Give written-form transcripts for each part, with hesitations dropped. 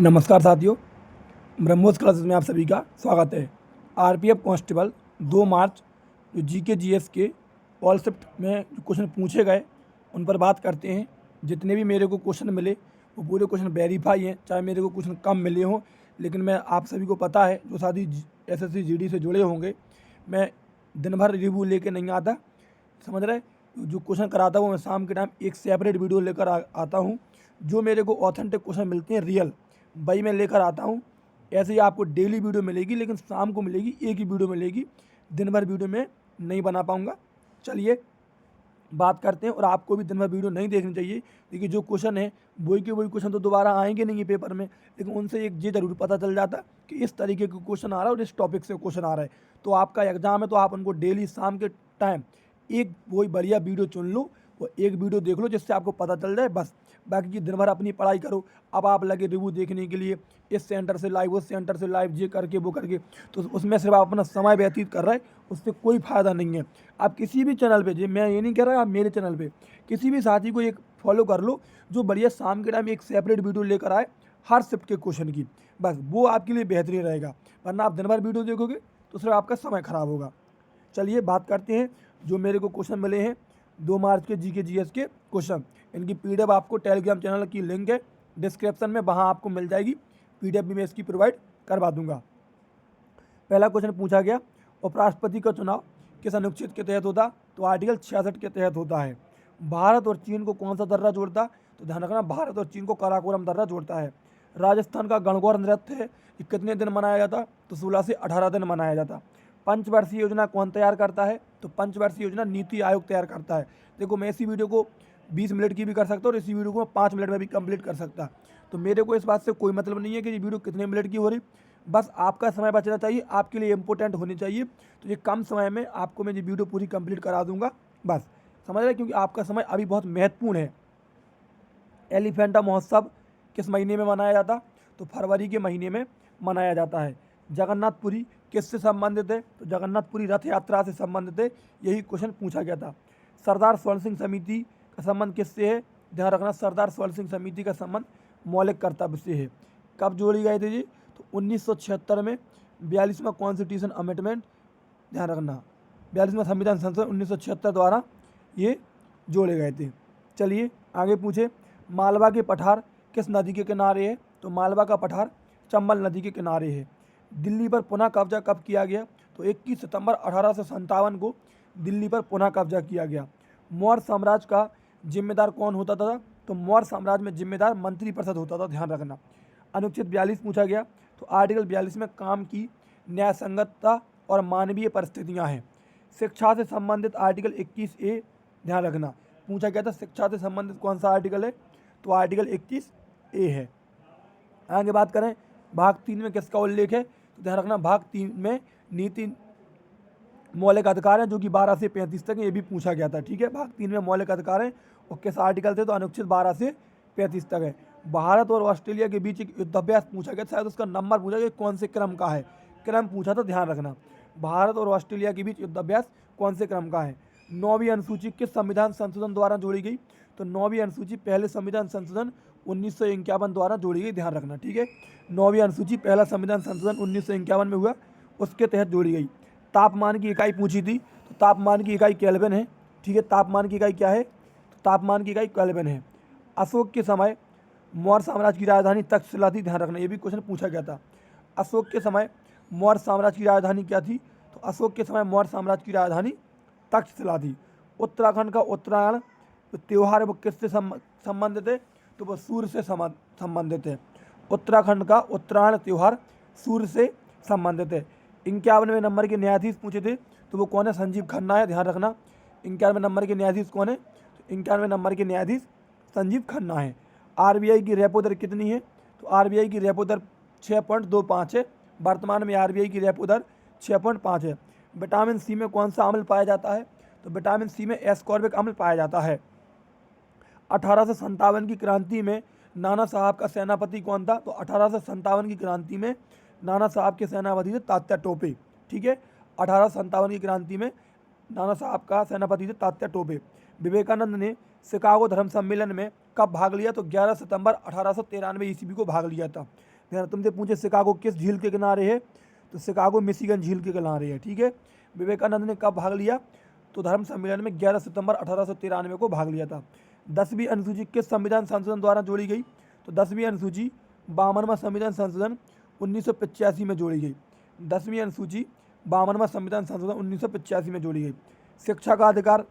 नमस्कार साथियों, ब्रह्मोस क्लासेस में आप सभी का स्वागत है। आरपीएफ कांस्टेबल 2 मार्च जो जीके जीएस के ऑल शिफ्ट में जो क्वेश्चन पूछे गए उन पर बात करते हैं। जितने भी मेरे को क्वेश्चन मिले वो पूरे क्वेश्चन वेरीफाई हैं, चाहे मेरे को क्वेश्चन कम मिले हों, लेकिन मैं आप सभी को पता है जो साथी एसएससी जीडी से जुड़े होंगे, मैं दिन भर रिव्यू लेके नहीं आता, समझ रहे। जो क्वेश्चन कराता हूँ मैं शाम के टाइम एक सेपरेट वीडियो लेकर आता हूँ। जो मेरे को ऑथेंटिक क्वेश्चन मिलते हैं रियल, वही मैं लेकर आता हूँ। ऐसे ही आपको डेली वीडियो मिलेगी, लेकिन शाम को मिलेगी, एक ही वीडियो मिलेगी, दिन भर वीडियो में नहीं बना पाऊँगा। चलिए बात करते हैं। और आपको भी दिन भर वीडियो नहीं देखनी चाहिए, क्योंकि जो क्वेश्चन है वही के वही क्वेश्चन तो दोबारा आएंगे नहीं है पेपर में, लेकिन उनसे एक ये जरूर पता चल जाता कि इस तरीके का क्वेश्चन आ रहा है और इस टॉपिक से क्वेश्चन आ रहा है। तो आपका एग्जाम है तो आप उनको डेली शाम के टाइम एक वही बढ़िया वीडियो चुन लो, वो एक वीडियो देख लो जिससे आपको पता चल जाए बस। बाकी की दिन भर अपनी पढ़ाई करो। अब आप लगे रिव्यू देखने के लिए, इस सेंटर से लाइव, उस सेंटर से लाइव, ये करके वो करके, तो उसमें सिर्फ आप अपना समय व्यतीत कर रहे हैं, उससे कोई फ़ायदा नहीं है। आप किसी भी चैनल पे, जो मैं ये नहीं कह रहा, आप मेरे चैनल पे किसी भी साथी को एक फॉलो कर लो जो बढ़िया शाम के टाइम एक सेपरेट वीडियो लेकर आए हर शिफ्ट के क्वेश्चन की, बस वो आपके लिए बेहतरीन रहेगा। वरना आप दिन भर वीडियो देखोगे तो सिर्फ आपका समय खराब होगा। चलिए बात करते हैं। जो मेरे को क्वेश्चन मिले हैं 2 मार्च के जीके जीएस के क्वेश्चन, इनकी पीडीएफ आपको टेलीग्राम चैनल की लिंक है डिस्क्रिप्शन में, वहाँ आपको मिल जाएगी। पीडीएफ भी मैं इसकी प्रोवाइड करवा दूंगा। पहला क्वेश्चन पूछा गया, उपराष्ट्रपति का चुनाव किस अनुच्छेद के तहत होता? तो आर्टिकल 66 के तहत होता है। भारत और चीन को कौन सा दर्रा जोड़ता? तो ध्यान रखना, भारत और चीन को काराकोरम दर्रा जोड़ता है। राजस्थान का गणगौर नृत्य है, ये कितने दिन मनाया जाता? तो 16 से 18 दिन मनाया जाता। पंचवर्षीय योजना कौन तैयार करता है? तो पंचवर्षीय योजना नीति आयोग तैयार करता है। देखो, मैं इसी वीडियो को 20 मिनट की भी कर सकता हूँ और इसी वीडियो को 5 मिनट में भी कंप्लीट कर सकता। तो मेरे को इस बात से कोई मतलब नहीं है कि ये वीडियो कितने मिनट की हो रही, बस आपका समय बचना चाहिए, आपके लिए इंपॉर्टेंट होनी चाहिए। तो ये कम समय में आपको मैं ये वीडियो पूरी कंप्लीट करा दूंगा, बस समझ रहे, क्योंकि आपका समय अभी बहुत महत्वपूर्ण है। एलिफेंटा महोत्सव किस महीने में मनाया जाता? तो फरवरी के महीने में मनाया जाता है। जगन्नाथपुरी किससे संबंधित है? तो जगन्नाथपुरी रथ यात्रा से संबंधित है। यही क्वेश्चन पूछा गया था। सरदार स्वर्ण सिंह समिति का संबंध किससे है? ध्यान रखना, सरदार स्वर्ण सिंह समिति का संबंध मौलिक कर्तव्य से है। कब जोड़ी गए थे जी? तो 1976 में 42वां कॉन्स्टिट्यूशन अमेंडमेंट, ध्यान रखना 42वां संविधान संशोधन 1976 द्वारा ये जोड़े गए थे। चलिए आगे पूछे, मालवा के पठार किस नदी के किनारे है? तो मालवा का पठार चंबल नदी के किनारे है। दिल्ली पर पुनः कब्जा कब किया गया? तो 21 सितंबर 1857 को दिल्ली पर पुनः कब्जा किया गया। मौर्य साम्राज्य का जिम्मेदार कौन होता था? तो मौर्य साम्राज्य में जिम्मेदार मंत्रिपरिषद होता था, ध्यान रखना। अनुच्छेद 42 पूछा गया, तो आर्टिकल 42 में काम की न्याय संगतता और मानवीय परिस्थितियां हैं। शिक्षा से संबंधित आर्टिकल 21A, ध्यान रखना, पूछा गया था शिक्षा से संबंधित कौन सा आर्टिकल है? तो आर्टिकल 21A है। आगे बात करें, भाग 3 में किसका उल्लेख है? तो ध्यान रखना, भाग 3 में नीति मौलिक अधिकार हैं, जो कि 12 से 35 तक है, ये भी पूछा गया था। ठीक है, भाग 3 में मौलिक अधिकार हैं और किस आर्टिकल थे? तो अनुच्छेद 12 से 35 तक है। भारत और ऑस्ट्रेलिया के बीच एक युद्धाभ्यास पूछा गया, शायद उसका नंबर पूछा गया, कौन से क्रम का है, क्रम पूछा था, ध्यान रखना। भारत और ऑस्ट्रेलिया के बीच युद्धाभ्यास कौन से क्रम का है? 9वीं अनुसूची किस संविधान संशोधन द्वारा जोड़ी गई? तो 9वीं अनुसूची पहले संविधान संशोधन 1951 द्वारा जोड़ी गई, ध्यान रखना। ठीक है, 9वीं अनुसूची पहला संविधान संशोधन 1951 में हुआ, उसके तहत जोड़ी गई। तापमान की इकाई पूछी थी, तो तापमान की इकाई केल्विन है। ठीक है, तापमान की इकाई क्या है? तो तापमान की इकाई केल्विन है। अशोक के समय मौर्य साम्राज्य की राजधानी तक्षशिला थी, ध्यान रखना, ये भी क्वेश्चन पूछा गया था। अशोक के समय मौर्य साम्राज्य की राजधानी क्या थी? तो अशोक के समय मौर्य साम्राज्य की राजधानी तक्षशिला थी। उत्तराखंड का उत्तरायण त्यौहार वो किससे संबंधित है? तो वो सूर्य से संबंधित है। उत्तराखंड का उत्तरायण त्यौहार सूर्य से संबंधित है। 51वें नंबर के न्यायाधीश पूछे थे, तो वो कौन है? संजीव खन्ना है, ध्यान रखना। 51वें नंबर के न्यायाधीश कौन है? तो 51वें नंबर के न्यायाधीश संजीव खन्ना है। आरबीआई की रेपो दर कितनी है? तो आरबीआई की रेपो दर 6.25 है। वर्तमान में आरबीआई की रेपो दर 6.5 है। विटामिन सी में कौन सा अम्ल पाया जाता है? तो विटामिन सी में एस्कॉर्बिक अम्ल पाया जाता है। 1857 की क्रांति में नाना साहब का सेनापति कौन था? तो 1857 की क्रांति में नाना साहब के सेनापति थे तात्या टोपे। ठीक है, 1857 की क्रांति में नाना साहब का सेनापति थे तात्या टोपे। विवेकानंद ने शिकागो धर्म सम्मेलन में कब भाग लिया? तो 11 सितंबर 1893 ईस्वी को भाग लिया था। ध्यान, तुमसे पूछे शिकागो किस झील के किनारे है? तो शिकागो मिशिगन झील के किनारे है। ठीक है। विवेकानंद ने कब भाग लिया? तो धर्म सम्मेलन में 11 सितंबर 1893 को भाग लिया था। 10वीं अनुसूची किस संविधान संशोधन द्वारा जोड़ी गई? तो 10वीं अनुसूची 52वां संविधान संशोधन 1985 में जोड़ी गई। 10वीं अनुसूची 52वां संविधान संशोधन 1985 में जोड़ी गई। शिक्षा का अधिकार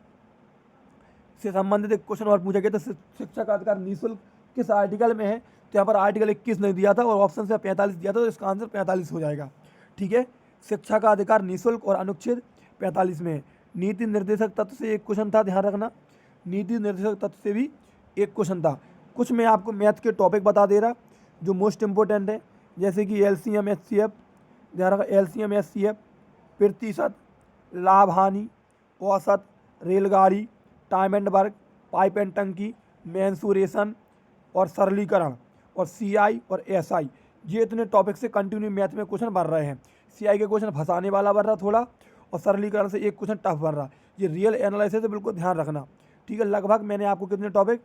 से संबंधित एक क्वेश्चन और पूछा गया था, शिक्षा का अधिकार निःशुल्क किस आर्टिकल में है? तो यहाँ पर आर्टिकल 21 नहीं दिया था और ऑप्शन से 45 दिया था, तो इसका आंसर 45 हो जाएगा। ठीक है। शिक्षा का अधिकार निःशुल्क और अनुच्छेद 45 में है। नीति निर्देशक तत्व से एक क्वेश्चन था, ध्यान रखना, नीति निर्देशक तत्व से भी एक क्वेश्चन था। कुछ मैं आपको मैथ के टॉपिक बता दे रहा जो मोस्ट इंपॉर्टेंट है, जैसे कि LCM HCF, ध्यान रखा, LCM HCF, प्रतिशत, लाभ हानि, औसत, रेलगाड़ी, time and work, pipe and टंकी, मेंसुरेशन और सरलीकरण, और CI और SI, ये इतने टॉपिक से कंटिन्यू मैथ में क्वेश्चन बन रहे हैं। CI के क्वेश्चन फंसाने वाला बन रहा थोड़ा, और सरलीकरण से एक क्वेश्चन टफ बन रहा। ये रियल एनालिसिस है, बिल्कुल ध्यान रखना। ठीक है। लगभग मैंने आपको कितने टॉपिक,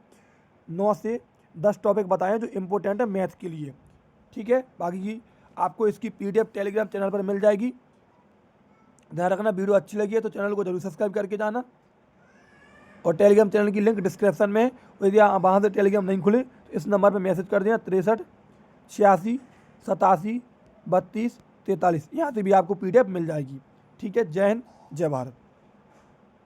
9 से 10 टॉपिक बताए जो इंपॉर्टेंट है मैथ के लिए। ठीक है। बाकी की आपको इसकी PDF टेलीग्राम चैनल पर मिल जाएगी। ध्यान रखना, वीडियो अच्छी लगी है तो चैनल को जरूर सब्सक्राइब करके जाना, और टेलीग्राम चैनल की लिंक डिस्क्रिप्शन में है। यदि वहाँ से टेलीग्राम नहीं खुले तो इस नंबर पर मैसेज कर देना, 63 86 87 32 43, यहाँ से भी आपको PDF मिल जाएगी। ठीक है। जय हिंद, जय भारत।